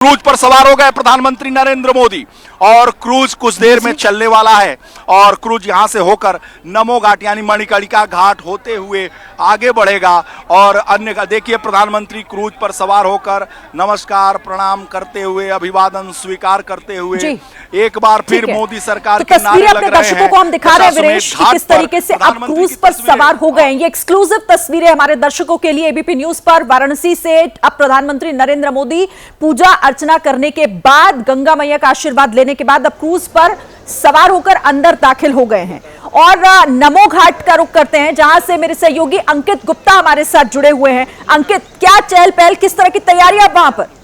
Cruise पर सवार हो गए प्रधानमंत्री नरेंद्र मोदी और क्रूज कुछ देर में चलने वाला है और क्रूज यहां से होकर नमो घाट यानी मणिकर्णिका घाट होते हुए आगे बढ़ेगा और अन्य का देखिए प्रधानमंत्री क्रूज पर सवार होकर नमस्कार प्रणाम करते हुए अभिवादन स्वीकार करते हुए एक बार फिर मोदी सरकार के नारे लग रहे हैं। दर्शकों को हम दिखा रहे हैं विरेश कि किस तरीके से अब क्रूज पर सवार हो गए हैं। ये एक्सक्लूसिव तस्वीरें हमारे दर्शकों के लिए एबीपी न्यूज पर। वाराणसी से अब प्रधानमंत्री नरेंद्र मोदी पूजा अर्चना करने के बाद, गंगा मैया का आशीर्वाद लेने के बाद अब क्रूज पर सवार होकर अंदर दाखिल हो गए हैं और नमो घाट का रुख करते हैं, जहां से मेरे सहयोगी अंकित गुप्ता हमारे साथ जुड़े हुए हैं। अंकित, क्या चहल पहल, किस तरह की तैयारियां वहां पर?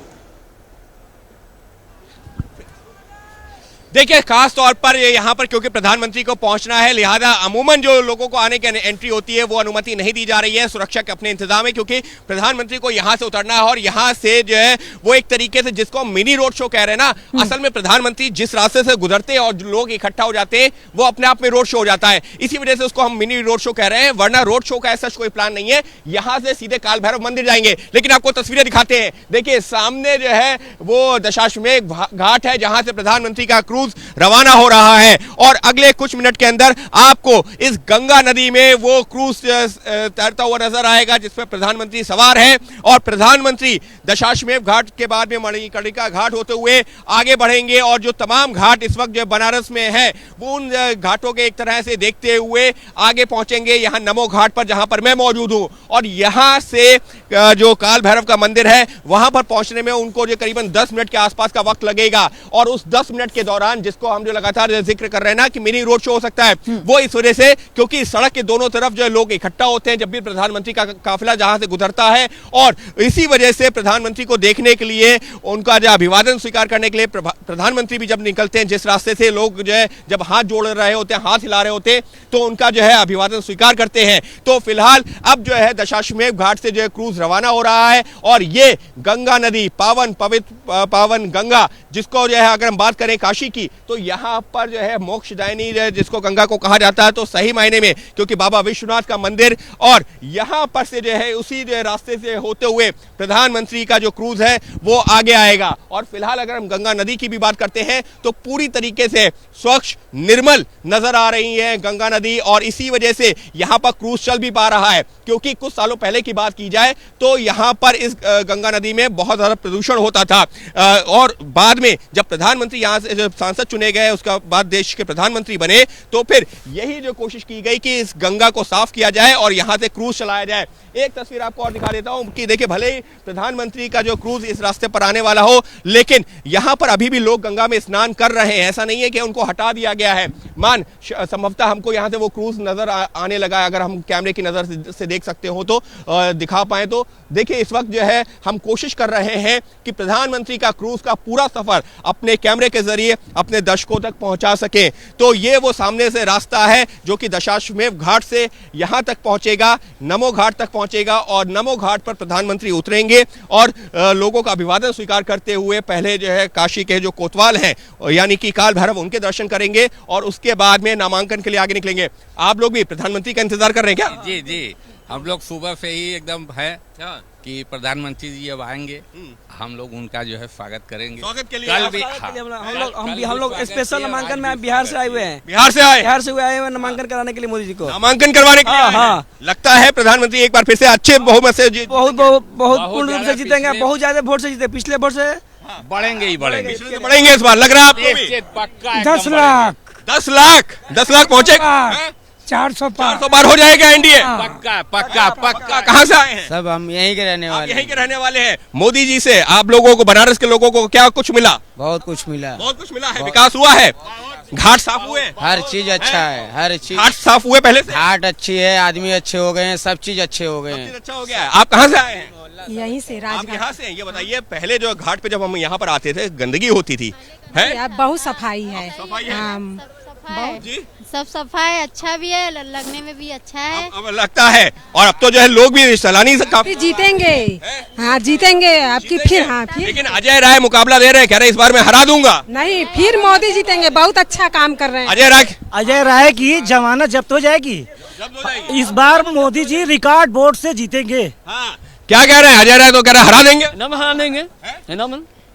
देखिए, खास तौर पर यहाँ पर क्योंकि प्रधानमंत्री को पहुंचना है, लिहाजा अमूमन जो लोगों को आने की एंट्री होती है वो अनुमति नहीं दी जा रही है। सुरक्षा के अपने इंतजाम है क्योंकि प्रधानमंत्री को यहाँ से उतरना है और यहाँ से जो है वो एक तरीके से जिसको हम मिनी रोड शो कह रहे हैं ना, असल में प्रधानमंत्री जिस रास्ते से गुजरते हैं और लोग इकट्ठा हो जाते हैं वो अपने आप में रोड शो हो जाता है। इसी वजह से उसको हम मिनी रोड शो कह रहे हैं, वरना रोड शो का ऐसा कोई प्लान नहीं है। यहाँ से सीधे काल भैरव मंदिर जाएंगे, लेकिन आपको तस्वीरें दिखाते हैं। देखिए, सामने जो है वो दशाश्वमेध घाट है जहां से प्रधानमंत्री का क्रूज रवाना हो रहा है और अगले कुछ मिनट के अंदर आपको इस गंगा नदी में वो क्रूज तैरता हुआ नजर आएगा जिसमें प्रधानमंत्री सवार है और प्रधानमंत्री दशाश्वमेध घाट के बाद में मणिकर्णिका घाट होते हुए आगे बढ़ेंगे और जो तमाम घाट इस वक्त जो बनारस में है वो उन घाटों के एक तरह से देखते हुए आगे पहुंचेंगे यहाँ नमो घाट पर, जहां पर मैं मौजूद हूं। और यहां से जो काल भैरव का मंदिर है वहां पर पहुंचने में उनको जो करीबन 10 मिनट के आसपास का वक्त लगेगा और उस 10 मिनट के दौरान जिसको हम जो लगातार जिक्र कर रहे हैं ना कि मिनी रोड शो हो सकता है, वो इस वजह से क्योंकि सड़क के दोनों तरफ जो लोग इकट्ठा होते हैं जब भी प्रधानमंत्री का काफिला जहां से गुजरता है और इसी वजह से प्रधानमंत्री को देखने के लिए, उनका जो अभिवादन स्वीकार करने के लिए प्रधानमंत्री भी जब निकलते हैं जिस रास्ते से लोग जो है जब हाथ जोड़ रहे होते हैं, हाथ हिला रहे होते हैं, तो उनका जो है अभिवादन स्वीकार करते हैं। तो फिलहाल अब जो है दशाश्वमेध घाट से जो है क्रूज रवाना हो रहा है और ये गंगा नदी, पावन पवित्र पावन गंगा, जिसको जो है अगर हम बात करें काशी की तो यहाँ पर जो है मोक्षदायिनी जिसको गंगा को कहा जाता है, तो सही मायने में क्योंकि बाबा विश्वनाथ का मंदिर और यहाँ पर से जो है उसी जो रास्ते से होते हुए प्रधानमंत्री का जो क्रूज है वो आगे आएगा। और फिलहाल अगर हम गंगा नदी की भी बात करते हैं तो पूरी तरीके से स्वच्छ निर्मल नजर आ रही है गंगा नदी और इसी वजह से यहाँ पर क्रूज चल भी पा रहा है क्योंकि कुछ सालों पहले की बात की जाए तो यहाँ पर इस गंगा नदी में बहुत ज्यादा प्रदूषण होता था और बाद में जब प्रधानमंत्री यहाँ से जब सांसद चुने गए, उसका बाद देश के प्रधानमंत्री बने, तो फिर यही जो कोशिश की गई कि इस गंगा को साफ किया जाए और यहाँ से क्रूज चलाया जाए। एक तस्वीर आपको और दिखा देता हूं कि देखिए, भले ही प्रधानमंत्री का जो क्रूज इस रास्ते पर आने वाला हो, लेकिन यहाँ पर अभी भी लोग गंगा में स्नान कर रहे हैं। ऐसा नहीं है कि उनको हटा दिया गया है। संभवतः हमको यहाँ से वो क्रूज नजर आने लगा है, अगर हम कैमरे की नजर से देख सकते हो तो दिखा पाए तो देखिए, इस वक्त जो है हम कोशिश कर रहे हैं कि प्रधानमंत्री का क्रूज का पूरा सफर अपने कैमरे के जरिए अपने दर्शकों तक पहुंचा सके। तो ये वो सामने से रास्ता है जो कि दशाश्वमेध घाट से यहाँ तक पहुंचेगा, नमो घाट तक पहुंचेगा और नमो घाट पर प्रधानमंत्री उतरेंगे और लोगों का अभिवादन स्वीकार करते हुए पहले जो है काशी के जो कोतवाल हैं यानी कि काल भैरव, उनके दर्शन करेंगे और उसके बाद में नामांकन के लिए आगे निकलेंगे। आप लोग भी प्रधानमंत्री का इंतजार कर रहे हैं क्या? जी जी, हम लोग सुबह से ही एकदम है कि प्रधानमंत्री जी अब आएंगे, हम लोग उनका जो है स्वागत करेंगे। स्वागत के लिए कल भी हम लोग स्पेशल नामांकन में बिहार से आए हुए हैं। बिहार से आए हुए नामांकन कराने के लिए मोदी जी को। नामांकन करवाने के लिए। हाँ। लगता है प्रधानमंत्री एक बार फिर से अच्छे बहुमत से बहुत पूर्ण रूप से जीतेंगे, बहुत ज्यादा वोट से जीते। पिछले वोट से बढ़ेंगे ही बढ़ेंगे इस बार, लग रहा है आपको भी? पक्का 10 लाख 10 लाख पहुंचे, 400 पार हो जाएगा एनडीए। पक्का पक्का पक्का। कहाँ से आए हैं? सब हम यहीं के रहने वाले, यहीं के रहने वाले हैं। मोदी जी से आप लोगों को, बनारस के लोगों को क्या कुछ मिला? बहुत कुछ मिला, बहुत कुछ मिला है। विकास हुआ है, घाट साफ हुए, हर चीज अच्छा है, हर चीज। घाट साफ हुए पहले से, घाट अच्छी है, आदमी अच्छे हो गए हैं, सब चीज अच्छे हो गए हैं। अच्छा हो गया है। आप कहाँ से आए हैं? यहीं से, आप राजघाट। यहाँ से हैं? ये बताइए, पहले जो घाट पे जब हम यहाँ पर आते थे गंदगी होती थी, है? बहुत सफाई है। सफाई है। जी, सब सफाई अच्छा भी है, लगने में भी अच्छा है। अब लगता है और अब तो जो है लोग भी सैलानी से काफी जीतेंगे। हाँ जीतेंगे आपकी फिर। हाँ फिर, लेकिन अजय राय मुकाबला दे रहे हैं, कह रहे इस बार मैं हरा दूंगा। नहीं, फिर मोदी जीतेंगे, बहुत अच्छा काम कर रहे हैं। अजय राय की जमानत जब्त हो जाएगी, इस बार मोदी जी रिकॉर्ड वोट से जीतेंगे। हाँ। क्या कह रहे हैं? अजय राय तो कह रहे हैं हरा देंगे। हरा देंगे,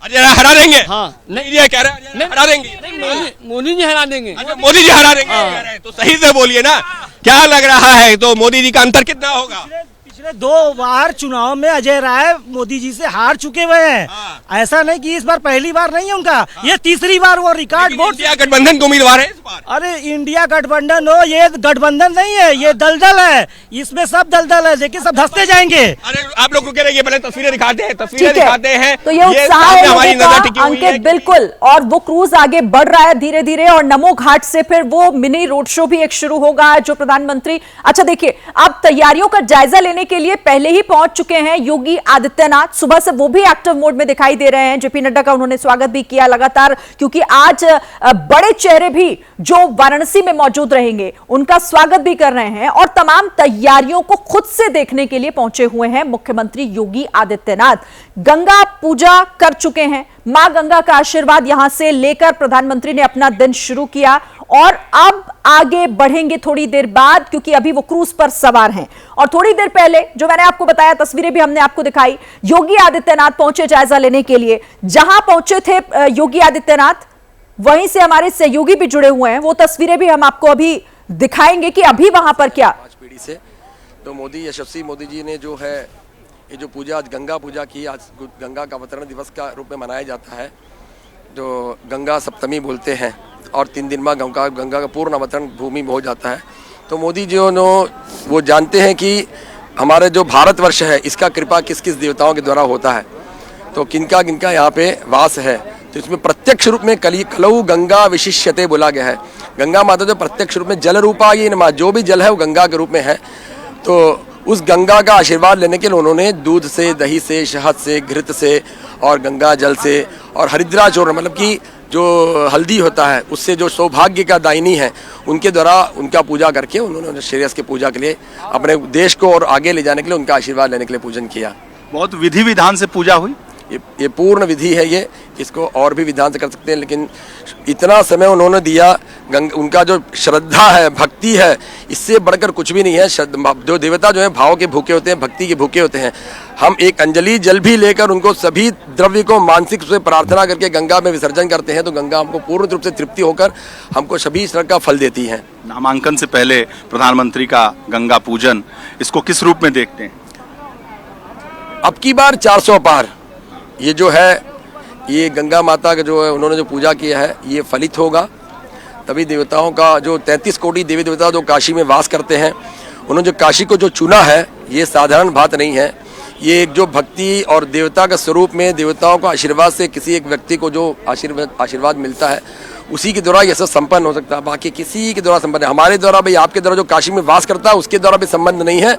अजय राय हरा देंगे? हाँ नहीं ये कह रहे हैं हरा देंगे। मोदी जी हरा देंगे। अच्छा मोदी जी हरा देंगे कह रहे हैं, तो सही से बोलिए ना, क्या लग रहा है तो मोदी जी का अंतर कितना होगा? पिछले 2 बार चुनाव में अजय राय मोदी जी से हार चुके हुए हैं। ऐसा नहीं कि इस बार पहली बार नहीं है उनका, ये तीसरी बार वो रिकॉर्ड वोट। इंडिया गठबंधन के उम्मीदवार है इस बार। अरे इंडिया गठबंधन हो, ये गठबंधन नहीं है, ये दलदल है, इसमें सब दलदल है, देखिए सब धंसते जाएंगे। अरे आप लोग कह रहे हैं पहले तस्वीरें दिखाते हैं, ठीक है, दिखाते हैं, तो ये उत्साह है हमारी लोगों नजर टिकी का, हुई है। अंकित बिल्कुल, और वो क्रूज आगे बढ़ रहा है धीरे धीरे, और नमो घाट से फिर वो मिनी रोड शो भी एक शुरू होगा जो प्रधानमंत्री। अच्छा देखिए, अब तैयारियों का जायजा लेने के लिए पहले ही पहुंच चुके हैं योगी आदित्यनाथ। सुबह से वो भी एक्टिव मोड में दिखाई दे रहे हैं। जेपी नड्डा का उन्होंने स्वागत भी किया लगातार, क्योंकि आज बड़े चेहरे भी जो वाराणसी में मौजूद रहेंगे उनका स्वागत भी कर रहे हैं, और तमाम तैयारियों को खुद से देखने के लिए पहुंचे हुए हैं मुख्यमंत्री योगी आदित्यनाथ। गंगा पूजा कर चुके हैं, मां गंगा का आशीर्वाद यहां से लेकर प्रधानमंत्री ने अपना दिन शुरू किया, और अब आगे बढ़ेंगे थोड़ी देर बाद, क्योंकि अभी वो क्रूज पर सवार हैं। और थोड़ी देर पहले जो मैंने आपको बताया, तस्वीरें भी हमने आपको दिखाई, योगी आदित्यनाथ पहुंचे जायजा लेने के लिए। जहां पहुंचे थे योगी आदित्यनाथ, वहीं से हमारे सहयोगी भी जुड़े हुए हैं, वो तस्वीरें भी हम आपको अभी दिखाएंगे कि अभी वहां पर क्या। 5 पीढ़ी से तो मोदी यशस्वी मोदी जी ने जो है ये जो पूजा, आज गंगा पूजा की, आज गंगा का अवतरण दिवस का रूप में मनाया जाता है, जो गंगा सप्तमी बोलते हैं, और 3 दिन बाद गंगा का पूर्ण अवतरण भूमि में हो जाता है। तो मोदी जी वो जानते हैं कि हमारे जो भारतवर्ष है इसका कृपा किस किस देवताओं के द्वारा होता है, तो किनका किनका यहाँ पे वास है। तो इसमें प्रत्यक्ष रूप में कलऊ गंगा विशिष्यते बोला गया है। गंगा माता जो प्रत्यक्ष रूप में जल रूपा, ये जो भी जल है वो गंगा के रूप में है। तो उस गंगा का आशीर्वाद लेने के लिए उन्होंने दूध से, दही से, शहद से, घृत से, और गंगा जल से, और हरिद्रा चूर्ण मतलब कि जो हल्दी होता है उससे जो सौभाग्य का दायिनी है, उनके द्वारा उनका पूजा करके उन्होंने श्रेयस की पूजा के लिए, अपने देश को और आगे ले जाने के लिए उनका आशीर्वाद लेने के लिए पूजन किया। बहुत विधि विधान से पूजा हुई। ये पूर्ण विधि है, ये इसको और भी विधान से कर सकते हैं, लेकिन इतना समय उन्होंने दिया। उनका जो श्रद्धा है, भक्ति है, इससे बढ़कर कुछ भी नहीं है। जो देवता जो है भाव के भूखे होते हैं, भक्ति के भूखे होते हैं। हम एक अंजलि जल भी लेकर उनको सभी द्रव्य को मानसिक रूप से प्रार्थना करके गंगा में विसर्जन करते हैं, तो गंगा हमको पूर्ण रूप से तृप्ति होकर हमको सभी तरह का फल देती है। नामांकन से पहले प्रधानमंत्री का गंगा पूजन, इसको किस रूप में देखते हैं? अब की बार 400 पार ये जो है, ये गंगा माता का जो है उन्होंने जो पूजा किया है, ये फलित होगा। तभी देवताओं का जो 33 कोटि देवी देवता जो काशी में वास करते हैं, उन्होंने जो काशी को जो चुना है, ये साधारण बात नहीं है। ये एक जो भक्ति और देवता का स्वरूप में देवताओं का आशीर्वाद से किसी एक व्यक्ति को जो आशीर्वाद मिलता है, उसी के द्वारा ये सब संपन्न हो सकता है। बाकी किसी के द्वारा संपन्न है, हमारे द्वारा भाई, आपके द्वारा जो काशी में वास करता है उसके द्वारा भी संबंध नहीं है।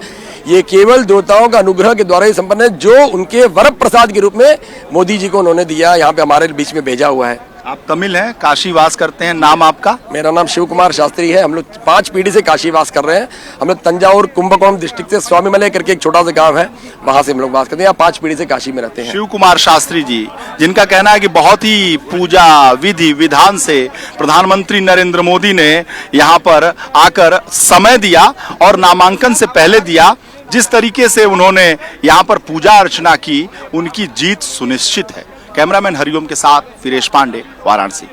ये केवल देवताओं का अनुग्रह के द्वारा ही संपन्न है, जो उनके वर प्रसाद के रूप में मोदी जी को उन्होंने दिया, यहाँ पे हमारे बीच में भेजा हुआ है। आप तमिल हैं, काशी वास करते हैं, नाम आपका? मेरा नाम शिव कुमार शास्त्री है। हम लोग 5 पीढ़ी से काशी वास कर रहे हैं। हम लोग तंजावुर कुंभकोणम डिस्ट्रिक्ट से स्वामीमलय करके एक छोटा सा गांव है, वहां से हम लोग वास करते हैं। यहाँ 5 पीढ़ी से काशी में रहते हैं। शिव कुमार शास्त्री जी, जिनका कहना है कि बहुत ही पूजा विधि विधान से प्रधानमंत्री नरेंद्र मोदी ने यहाँ पर आकर समय दिया, और नामांकन से पहले दिया। जिस तरीके से उन्होंने यहाँ पर पूजा अर्चना की, उनकी जीत सुनिश्चित है। कैमरामैन हरिओम के साथ फिरेश पांडे, वाराणसी।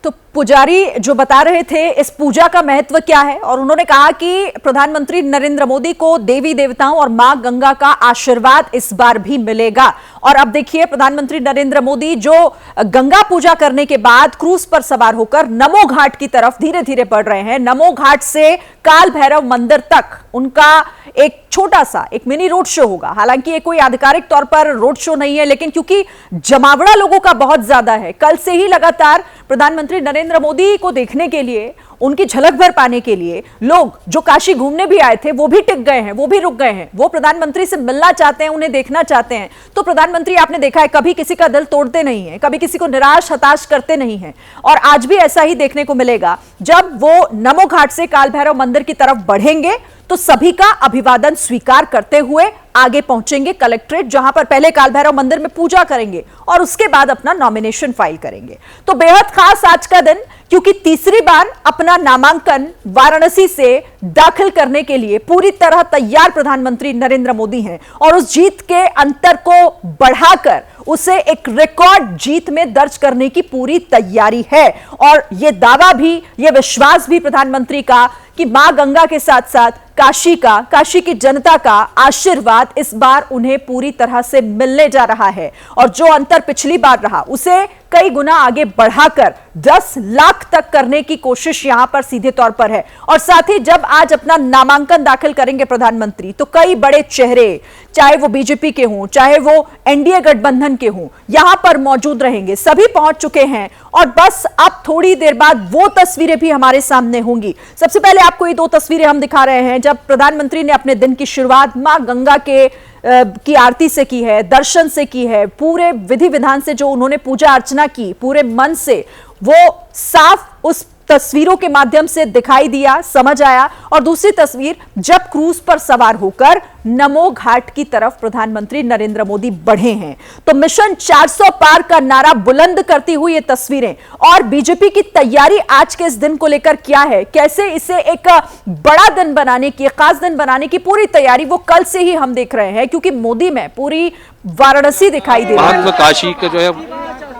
तो पुजारी जो बता रहे थे इस पूजा का महत्व क्या है, और उन्होंने कहा कि प्रधानमंत्री नरेंद्र मोदी को देवी देवताओं और मां गंगा का आशीर्वाद इस बार भी मिलेगा। और अब देखिए, प्रधानमंत्री नरेंद्र मोदी जो गंगा पूजा करने के बाद क्रूज पर सवार होकर नमो घाट की तरफ धीरे धीरे बढ़ रहे हैं। नमो घाट से काल भैरव मंदिर तक उनका एक छोटा सा एक मिनी रोड शो होगा। हालांकि ये कोई आधिकारिक तौर पर रोड शो नहीं है, लेकिन क्योंकि जमावड़ा लोगों का बहुत ज्यादा है, कल से ही लगातार प्रधानमंत्री नरेंद्र मोदी को देखने के लिए, उनकी झलक भर पाने के लिए लोग जो काशी घूमने भी आए थे वो भी टिक गए हैं, वो भी रुक गए हैं। वो प्रधानमंत्री से मिलना चाहते हैं, उन्हें देखना चाहते हैं। तो प्रधानमंत्री, आपने देखा है, कभी किसी का दिल तोड़ते नहीं है, कभी किसी को निराश हताश करते नहीं है, और आज भी ऐसा ही देखने को मिलेगा। जब वो नमो घाट से काल भैरव मंदिर की तरफ बढ़ेंगे तो सभी का अभिवादन स्वीकार करते हुए आगे पहुंचेंगे कलेक्ट्रेट, जहां पर पहले काल भैरव मंदिर में पूजा करेंगे और उसके बाद अपना नॉमिनेशन फाइल करेंगे। तो बेहद खास आज का दिन, क्योंकि तीसरी बार अपना नामांकन वाराणसी से दाखिल करने के लिए पूरी तरह तैयार प्रधानमंत्री नरेंद्र मोदी हैं और उस जीत के अंतर को बढ़ाकर उसे एक रिकॉर्ड जीत में दर्ज करने की पूरी तैयारी है। और यह दावा भी, यह विश्वास भी प्रधानमंत्री का कि मां गंगा के साथ साथ काशी की जनता का आशीर्वाद इस बार उन्हें पूरी तरह से मिलने जा रहा है और जो अंतर पिछली बार रहा उसे कई गुना आगे बढ़ाकर 10 लाख तक करने की कोशिश यहां पर सीधे तौर पर है। और साथ ही जब आज अपना नामांकन दाखिल करेंगे प्रधानमंत्री, तो कई बड़े चेहरे, चाहे वो बीजेपी के हों, चाहे वो एनडीए गठबंधन के हों, यहां पर मौजूद रहेंगे। सभी पहुंच चुके हैं और बस अब थोड़ी देर बाद वो तस्वीरें भी हमारे सामने होंगी। सबसे पहले आपको ये 2 तस्वीरें हम दिखा रहे हैं जब प्रधानमंत्री ने अपने दिन की शुरुआत मां गंगा की आरती से की है, दर्शन से की है, पूरे विधि विधान से जो उन्होंने पूजा अर्चना की पूरे मन से, वो साफ उस तस्वीरों के माध्यम से दिखाई दिया, समझ आया। और दूसरी तस्वीर जब क्रूज पर सवार होकर नमो घाट की तरफ प्रधानमंत्री नरेंद्र मोदी बढ़े हैं, तो मिशन 400 पार का नारा बुलंद करती हुई ये तस्वीरें और बीजेपी की तैयारी आज के इस दिन को लेकर क्या है, कैसे इसे एक बड़ा दिन बनाने की, खास दिन बनाने की पूरी तैयारी वो कल से ही हम देख रहे हैं, क्योंकि मोदी में पूरी वाराणसी दिखाई दे रही है। काशी का जो है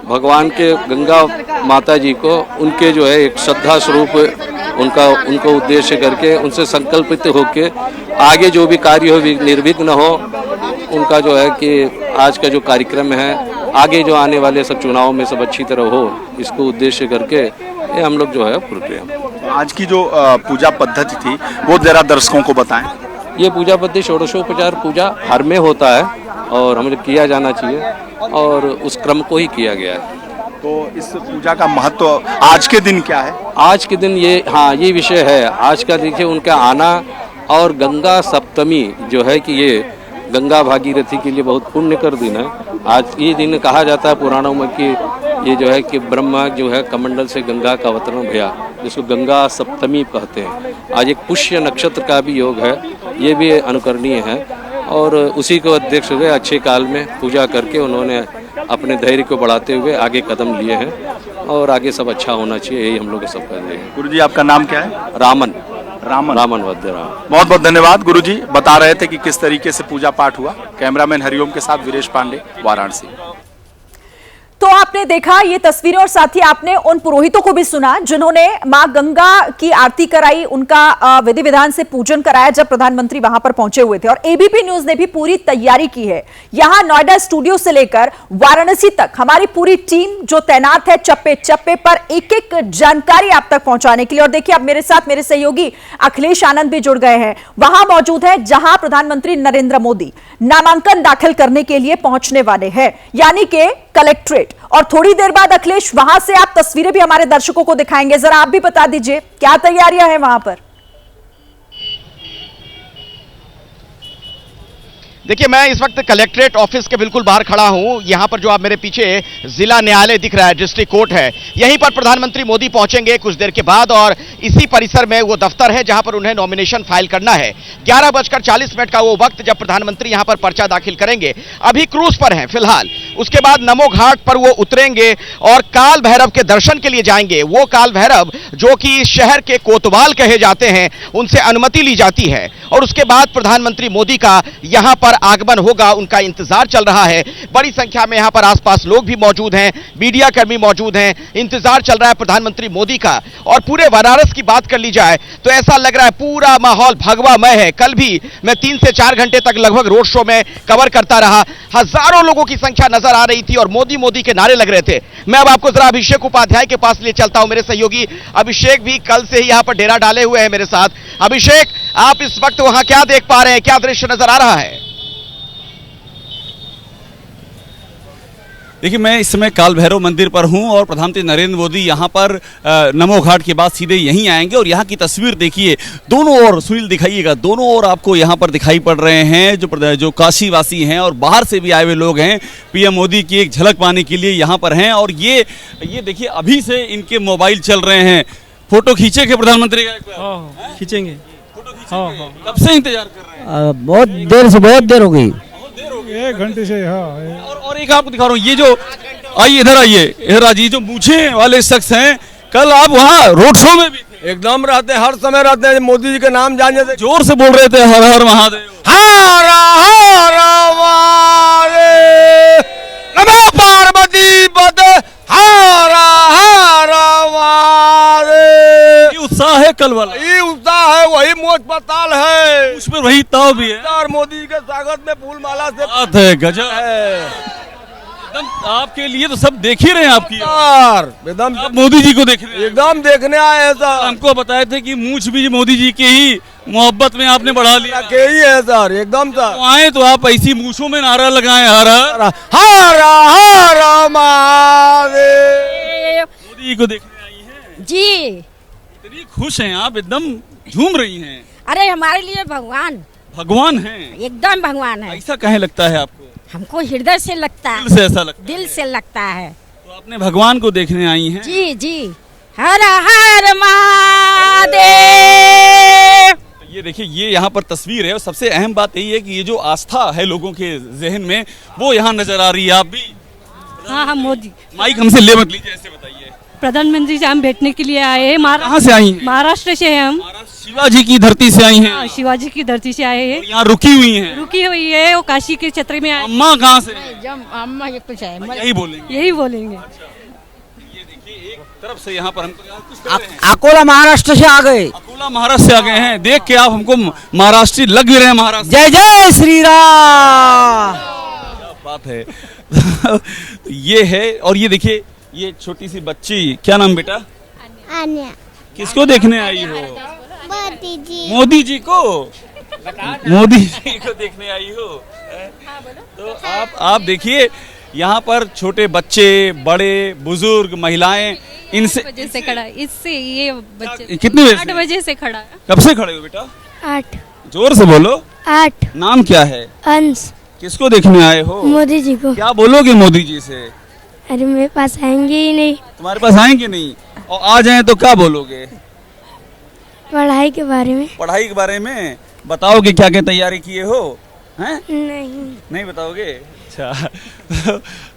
भगवान के गंगा माता जी को उनके जो है एक श्रद्धा स्वरूप उनको उद्देश्य करके उनसे संकल्पित होके आगे जो भी कार्य हो निर्विघ्न हो, उनका जो है कि आज का जो कार्यक्रम है आगे जो आने वाले सब चुनाव में सब अच्छी तरह हो, इसको उद्देश्य करके ये हम लोग जो है पूरे आज की जो पूजा पद्धति थी वो जरा दर्शकों को बताएं। ये पूजा पद्धति षोडशोपचार पूजा हर में होता है और हमें किया जाना चाहिए और उस क्रम को ही किया गया है। तो इस पूजा का महत्व आज के दिन क्या है? आज के दिन ये विषय है आज का। देखिए उनका आना और गंगा सप्तमी जो है कि ये गंगा भागीरथी के लिए बहुत पुण्य कर दिन है। आज ये दिन कहा जाता है पुराणों में कि ये जो है कि ब्रह्मा जो है कमंडल से गंगा का अवतरण भया, जिसको गंगा सप्तमी कहते हैं। आज एक पुष्य नक्षत्र का भी योग है, ये भी अनुकरणीय है और उसी को अध्यक्ष हुए अच्छे काल में पूजा करके उन्होंने अपने धैर्य को बढ़ाते हुए आगे कदम लिए हैं और आगे सब अच्छा होना चाहिए, यही हम लोग सब कर रहे हैं। गुरुजी आपका नाम क्या है? रामन वद्य। बहुत बहुत धन्यवाद गुरुजी, बता रहे थे कि किस तरीके से पूजा पाठ हुआ। कैमरामैन हरिओम के साथ वीरेश पांडे, वाराणसी। तो आपने देखा ये तस्वीरें और साथ ही आपने उन पुरोहितों को भी सुना जिन्होंने मां गंगा की आरती कराई, उनका विधि विधान से पूजन कराया जब प्रधानमंत्री वहां पर पहुंचे हुए थे। और एबीपी न्यूज ने भी पूरी तैयारी की है। यहां नोएडा स्टूडियो से लेकर वाराणसी तक हमारी पूरी टीम जो तैनात है चप्पे चप्पे पर एक एक जानकारी आप तक पहुंचाने के लिए। और देखिए अब मेरे साथ मेरे सहयोगी अखिलेश आनंद भी जुड़ गए हैं, वहां मौजूद है जहां प्रधानमंत्री नरेंद्र मोदी नामांकन दाखिल करने के लिए पहुंचने वाले हैं, यानी कि कलेक्ट्रेट। और थोड़ी देर बाद अखिलेश वहां से आप तस्वीरें भी हमारे दर्शकों को दिखाएंगे। जरा आप भी बता दीजिए क्या तैयारियां हैं वहां पर। देखिए मैं इस वक्त कलेक्ट्रेट ऑफिस के बिल्कुल बाहर खड़ा हूं। यहां पर जो आप मेरे पीछे जिला न्यायालय दिख रहा है, डिस्ट्रिक्ट कोर्ट है, यहीं पर प्रधानमंत्री मोदी पहुंचेंगे कुछ देर के बाद और इसी परिसर में वो दफ्तर है जहां पर उन्हें नॉमिनेशन फाइल करना है। 11:40 का वो वक्त जब प्रधानमंत्री यहां पर पर्चा दाखिल करेंगे। अभी क्रूज पर हैं फिलहाल, उसके बाद नमो घाट पर वो उतरेंगे और काल भैरव के दर्शन के लिए जाएंगे। वो काल भैरव जो कि शहर के कोतवाल कहे जाते हैं, उनसे अनुमति ली जाती है और उसके बाद प्रधानमंत्री मोदी का यहां पर आगमन होगा। उनका इंतजार चल रहा है। बड़ी संख्या में यहां पर आसपास लोग भी मौजूद हैं, मीडिया कर्मी मौजूद हैं, इंतजार चल रहा है प्रधानमंत्री मोदी का। और पूरे वाराणसी की बात कर ली जाए तो ऐसा लग रहा है पूरा माहौल भगवामय है। कल भी मैं 3 से 4 घंटे तक लगभग रोड शो में कवर करता रहा, हजारों लोगों की संख्या नजर आ रही थी और मोदी मोदी के नारे लग रहे थे। मैं अब आपको जरा अभिषेक उपाध्याय के पास ले चलता हूं। मेरे सहयोगी अभिषेक भी कल से ही यहां पर डेरा डाले हुए हैं मेरे साथ। अभिषेक, आप इस वक्त वहां क्या देख पा रहे हैं, क्या दृश्य नजर आ रहा है? देखिए मैं इस समय काल भैरव मंदिर पर हूं और प्रधानमंत्री नरेंद्र मोदी यहां पर नमो घाट के बाद सीधे यहीं आएंगे और यहां की तस्वीर देखिए, दोनों ओर सुनील दिखाइएगा, दोनों ओर आपको यहां पर दिखाई पड़ रहे हैं जो काशी वासी हैं और बाहर से भी आए हुए लोग हैं। पीएम मोदी की एक झलक पाने के लिए यहां पर हैं और ये देखिए अभी से इनके मोबाइल चल रहे हैं। फोटो खींचेंगे प्रधानमंत्री का? खींचेंगे। फोटो कब से इंतजार कर रहे हैं? बहुत देर हो गई। 1 घंटे से। हाँ, और एक आपको दिखा रहा हूँ, ये जो आइए इधर आइए, इधर आइए, जो मूछे वाले शख्स हैं, कल आप वहाँ रोड शो में भी थे। एकदम रहते, हर समय रहते हैं। मोदी जी के नाम जाने से जोर से बोल रहे थे हर हर महादेव। हर हर महादेव, नमो पार्वती पते, हर हर महादेव। ये उत्साह है कल वाला, ये उत्साह है, वही मोज पताल है, उसमें वही ताव भी है। और मोदी जी के स्वागत में फूल माला से बात है, गजब है। एकदम आपके लिए तो सब देख ही रहे हैं आपकी, एकदम आप मोदी जी को देख रहे हैं। एकदम देखने आए हैं सर। हमको बताए थे कि मूछ भी मोदी जी के ही मोहब्बत में आपने बढ़ा लिया। के ही है सर, एकदम सर। तो आए तो आप ऐसी मूछों में नारा लगाएं, हर हर हर हर महादेव। मोदी जी को देखने आई हैं, जी। इतनी खुश हैं आप, एकदम झूम रही हैं। अरे हमारे लिए भगवान भगवान हैं, एकदम भगवान है। ऐसा कहे लगता है आपको? हमको हृदय से लगता है, दिल से ऐसा लगता है? दिल से लगता है। तो आपने भगवान को देखने आई हैं? जी जी, हर हर महादेव। ये देखिए, ये यहाँ पर तस्वीर है और सबसे अहम बात यही है कि ये जो आस्था है लोगों के जहन में, वो यहाँ नजर आ रही है। आप भी हाँ, मोदी माइक हमसे ले मत लीजिए, ऐसे बताइए। प्रधानमंत्री से हम बैठने के लिए आए हैं। कहाँ से आई हैं? महाराष्ट्र से हैं हम। शिवाजी की धरती से आई हैं, शिवाजी की धरती से आए हैं। यहाँ रुकी हुई हैं। रुकी हुई है, वो काशी के क्षेत्र में आए। अम्मा कहाँ से? अम्मा ये कुछ है, यही बोलेंगे, यही बोलेंगे। ये देखिए, एक तरफ से यहाँ पर हमको कुछ कह रहे हैं। अकोला महाराष्ट्र से आ गए। अकोला महाराष्ट्र से आ गए हैं। देख के आप हमको महाराष्ट्री लग भी रहे हैं। महाराष्ट्र, जय जय श्री राम। क्या बात है। तो ये है, और ये देखिए, ये छोटी सी बच्ची, क्या नाम बेटा? आन्या। किसको देखने आई हो? मोदी जी। मोदी जी को? मोदी जी को देखने आई हो? तो आप देखिए, यहाँ पर छोटे बच्चे, बड़े बुजुर्ग, महिलाएं, इनसे बजे से खड़ा है, इससे ये बच्चे कितनी बजे 8 बजे से खड़ा है। कब से खड़े हो बेटा? 8। जोर से बोलो। 8। नाम क्या है? अंश। किसको देखने आए हो? मोदी जी को। क्या बोलोगे मोदी जी से? अरे मेरे पास आएंगे ही नहीं। तुम्हारे पास आएंगे नहीं, और आ जाएं तो क्या बोलोगे? पढ़ाई के बारे में। पढ़ाई के बारे में बताओगे? क्या क्या तैयारी किए हो? हैं? नहीं बताओगे? अच्छा।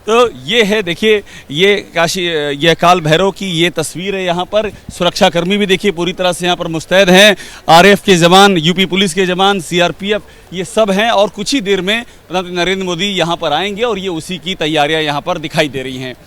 तो ये है, देखिए, ये काशी, ये काल भैरव की ये तस्वीर है। यहाँ पर सुरक्षा कर्मी भी देखिए पूरी तरह से यहाँ पर मुस्तैद हैं। आरएएफ के जवान, यूपी पुलिस के जवान, सीआरपीएफ, ये सब हैं। और कुछ ही देर में प्रधानमंत्री नरेंद्र मोदी यहाँ पर आएंगे और ये उसी की तैयारियां यहाँ पर दिखाई दे रही हैं।